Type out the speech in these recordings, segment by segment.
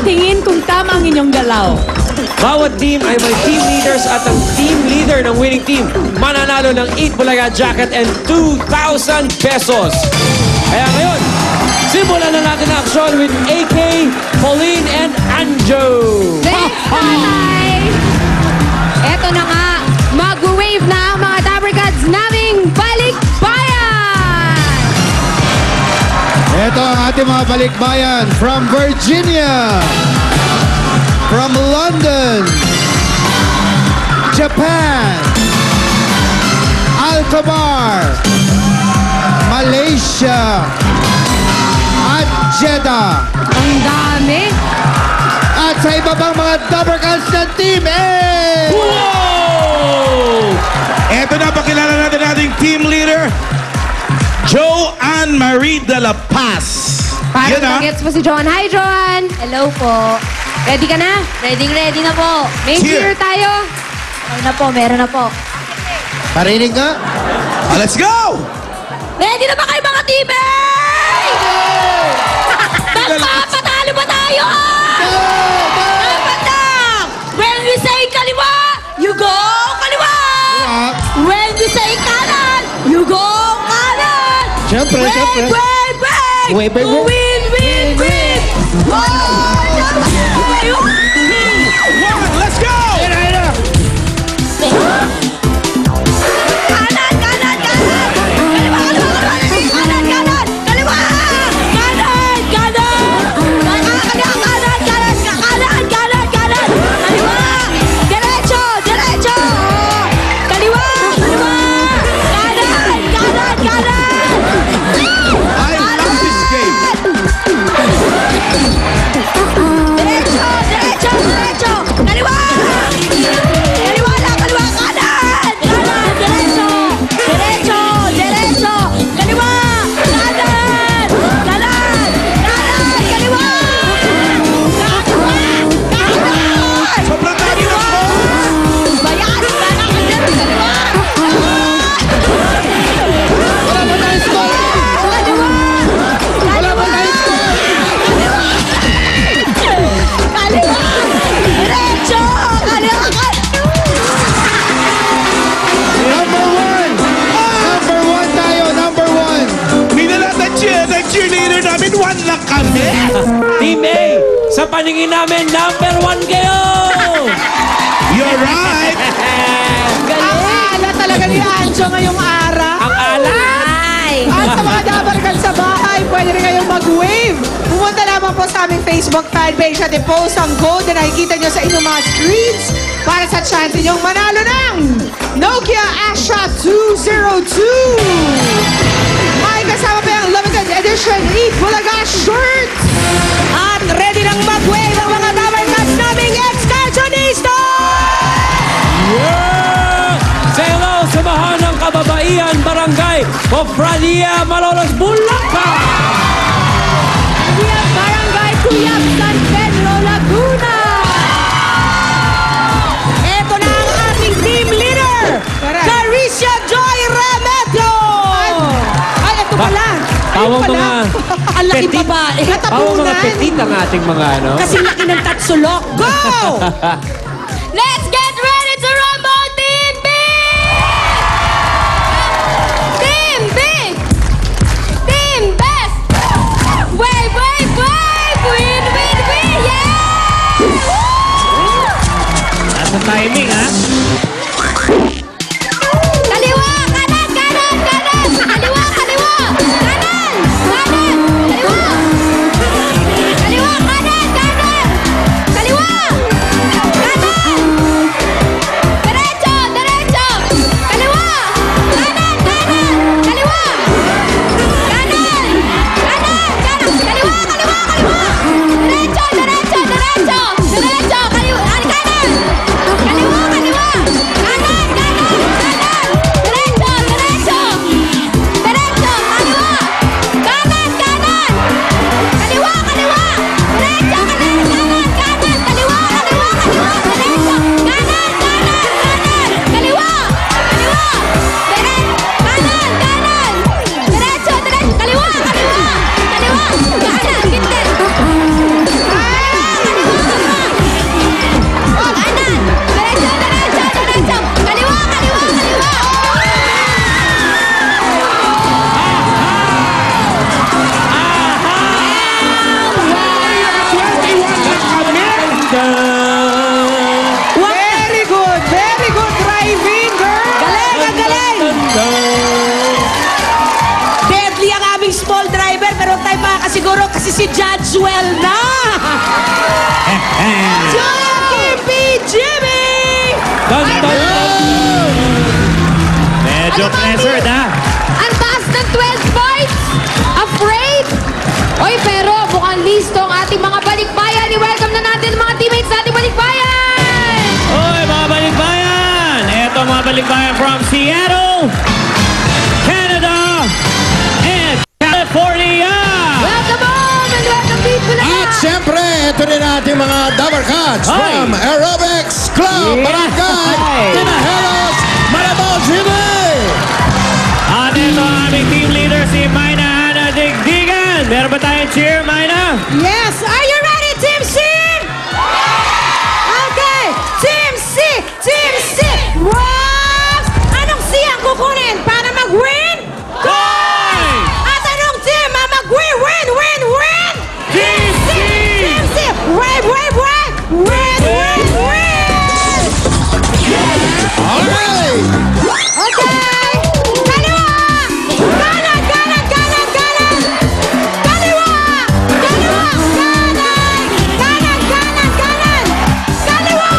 tingin kung tama ang inyong galaw. Bawat team ay may team leaders at ang team leader ng winning team mananalo ng 8 Bulaga jacket and 2,000 pesos. Kaya ngayon, simulan na natin ang action with AK, Pauline, and Anjo. Hi! Eto na nga, mag-wave na ang mga Dabarkads naming balikbayan! Ito ang ating mga balikbayan from Virginia, from London, Japan, Alcobar, Malaysia, at Jeddah. Ang dami! At sa iba pang mga Dabarkads ng Team A! Wow! Eto na, pakilala natin ating team leader, Joanne Marie de la Paz. Parang nag-gets po si Joan. Hi, Joan! Hello po. Ready ka na? Ready na po. May cheer tayo? Meron na po. Parinig nga. Let's go! Ready na ba kayo mga team A? Magpapatalo ba tayo? Dapat lang! When we say kaliwa, you go kaliwa! When we say kanan, you go kanan! Siyempre, siyempre. Wait! Win! Let's go! Team A, sa paningin namin, #1 kayo! You're right! Ang ala talaga ni Anjo ngayong araw. Ang alay! At sa mga Dabarkads sa bahay, pwede rin kayong mag-wave. Pumunta lamang po sa aming Facebook fanpage at i-post ang code na nakikita nyo sa inyong mga screens para sa chance ninyong manalo ng Nokia Asha 202. May kasama pa yung limited edition 8 Bulaga shirt. At ready nang mag-wave ang mga Dabarkads naming Excursionista! Yeah! Say hello, samahan ng kababaihan, Barangay Cofradia, Malolos, Bulacan! Barangay Cuyab, San Pedro, Laguna! Ito na ang ating team leader, Caricia Joy Remedio! Ay, ito pala! Pawang mga... Ang laki petit- babae. Pawang mga petit ang ating mga ano. Kasi laki ng tatsulok. Go! Let's get ready to rumble, Team B! Team B! Team Best! Wave! Win! Yeah! Nasa timing, ha? Kaliwa! Kanan! Kaliwa! Kaliwa! Kanan! Kaliwa! Kaliwa! Kanan! Kaliwa! Kanan! Siguro kasi si Judgewell na. Jackie P. Jimmy! Dun, dun, dun. Medyo pressured, ha? Ang taas ng 12 points! Afraid? Oy, pero mukhang listo ang ating mga balikbayan. I-welcome na natin ang mga teammates natin balikbayan! Oy, mga balikbayan! Eto mga balikbayan from Seattle, Canada, and California! Welcome on! And welcome people na! At syempre, ito rin ating mga Dabber Cats Hi. from Aerobics Club, Yeah. Barangay, Hi. Tinajeros, Malabao City! At ito ang aming team leader, si Mayna Ana Digdigan. Meron ba tayong cheer, Mayna? Yes! Are you ready, Team C? Okay! Team C! Team C! Rocks! Anong C ang kukunin para mag-win? Hoy! At anong team ang mag-win? Win! Win! Win! Team C! Team C! Win! Win! Win! Win! Win! Win! Alright! Okay! Kaliwa! Kanan! Kanan! Kanan! Kanan! Kaliwa! Kaliwa! Kanan! Kanan! Kanan! Kanan! Kaliwa!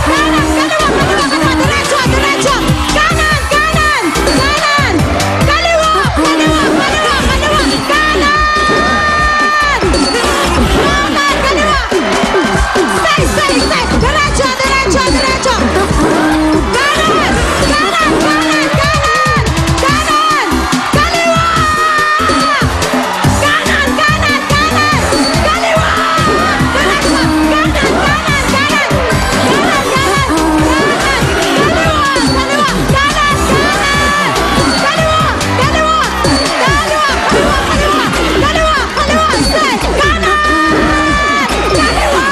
Kanan! Kaliwa! Kaliwa! Kaliwa! Diretso! Diretso! Kanan! Kanan! Kanan! Kaliwa! Kaliwa! Kaliwa! Kaliwa! Kanan! Kanan! Kaliwa! Stay! Stay! Stay! Diretso! Diretso! Diretso! Kanan! Kanan! Kanan! Kanan! Kanan! Kaliwa! Kanan! Kanan! Kanan! Kaliwa! Diretso! Kanan! Kanan! Kanan! Kanan! Kanan! Kanan! Kaliwa! Kaliwa! Kanan! Kanan! Kaliwa! Kaliwa! Kaliwa! Kaliwa! Kaliwa! Kaliwa! Kaliwa! Stay! Kanan! Kaliwa!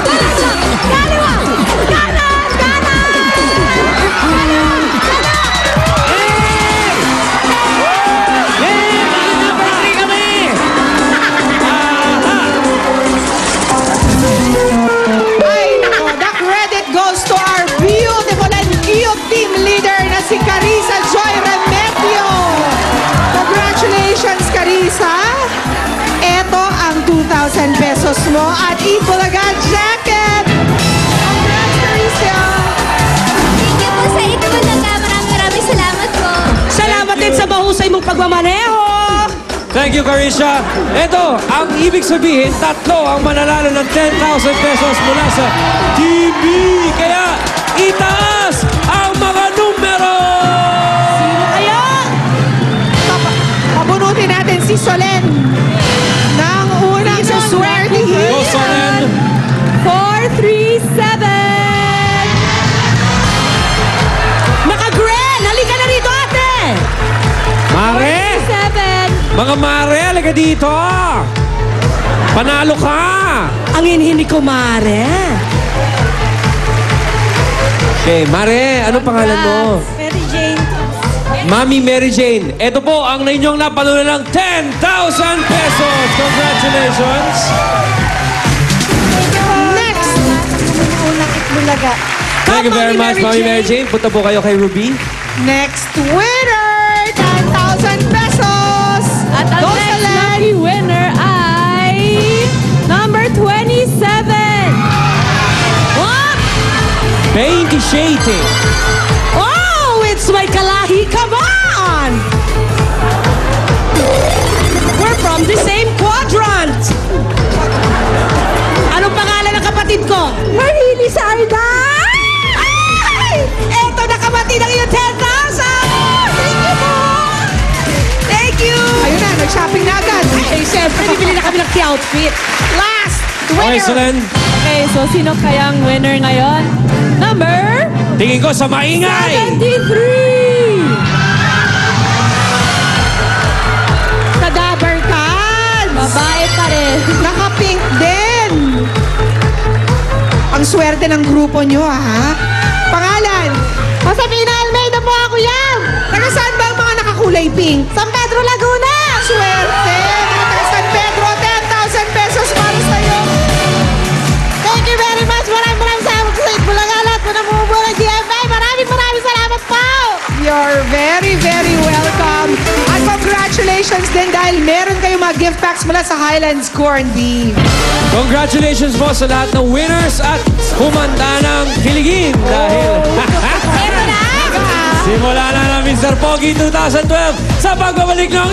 Diretso! Kaliwa! Kanan! Kanan! Kaliwa! Yay! Bali number 3 kami! Ay, nako, the credit goes to our beautiful and cute team leader na si Carissa Joy Remedio. Congratulations, Carissa. Ito ang 2,000 pesos mo at Ibulaga jacket. Congrats, Carissa. Thank you po sa ito, Bulaga. Maraming salamat po. Salamat din sa mahusay mong pagmamaneho. Thank you, Carisha. Ito, ang ibig sabihin, tatlo ang mananalo ng 10,000 pesos mula sa TV. Kaya, itaas ang mga numero! Kaya, pabunutin natin si Solen ng unang suswertihin. Go, Solen! 437. Naka-Gren! Halika na rito, ate! Mare! 7. Mga Mare, halika dito! Panalo ka! Ang inhini ko, Mare. Okay, Mare, anong pangalan mo? Mary Jane. Mami Mary Jane. Ito po ang inyong napanulo ng 10,000 pesos. Congratulations! Next, Bulaga. Thank you very much, Mami Mary Jane. Punta po kayo kay Ruby. next winner, 10,000 pesos. At ang Go, next Solen. lucky winner ay number 27. What? 20 shading. Oh, it's my kalahi. Come on! We're from the same quadrant. Anong pangalan ng kapatid ko? Marily Sarda. Ay! Eto na kapatid ang iyong 10,000! Thank you po! Thank you! Ayun na, nag-shopping na agad. Ay, siyempre, bibili na kami ng outfit. Last Okay, winner. Solen. Okay, so sino kayang winner ngayon? Number Tingin ko sa maingay. 73! Sa Dabber Cats. Babae pa rin. Naka-pink din. Ang swerte ng grupo nyo, ha? Pangalan? Josefina Almeida po ako yan. Taga saan ba ang mga nakakulay pink? San Pedro, Laguna. Swerte. Mga taga San Pedro, 10,000 pesos para sa'yo. Thank you very much. Maraming salamat sa Bulaga. Lahat po na bumubuo ng GMA. Maraming salamat po. You're very, very welcome. At congratulations din dahil meron kayong mga gift packs mula sa Highlands Corned Beef. Congratulations po sa lahat ng winners at kumanda ng kiligin dahil Eto na! simula na ng Mr. Pogi 2012 sa pagbabalik ng